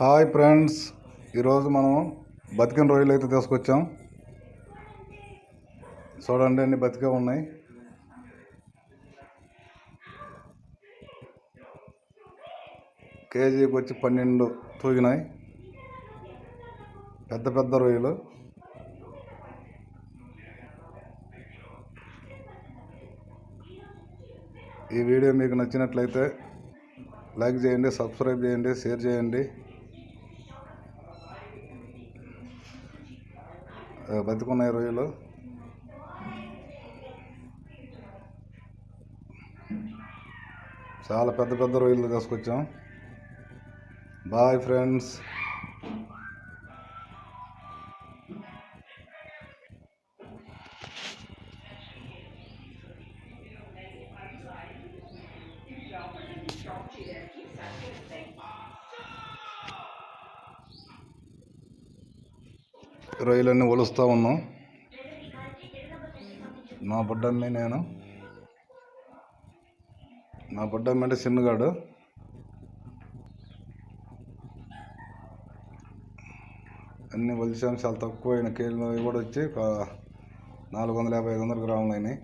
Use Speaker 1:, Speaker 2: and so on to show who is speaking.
Speaker 1: Hi friends, ఈరోజు మనం బతికిన రొయ్యలు అయితే తీసుకొచ్చాం. చూడండి, అన్ని బతికే ఉన్నాయి. కేజీకి వచ్చి 12 తూగినాయి. పెద్ద పెద్ద రొయ్యలు. ఈ వీడియో మీకు నచ్చినట్లయితే లైక్ చేయండి, సబ్స్క్రైబ్ చేయండి, షేర్ చేయండి. బతికున్నాయి రొయ్యలు. చాలా పెద్ద పెద్ద రొయ్యలు తీసుకొచ్చాం. Bye friends. రొయ్యలన్నీ ఒలుస్తూ ఉన్నాం. నా బుడ్డమ్మి అంటే చిన్నగాడు. అన్నీ ఒలిసాం. చాలా తక్కువ అయిన కేజీలు కూడా వచ్చి 450-500 గ్రాములు అయినాయి.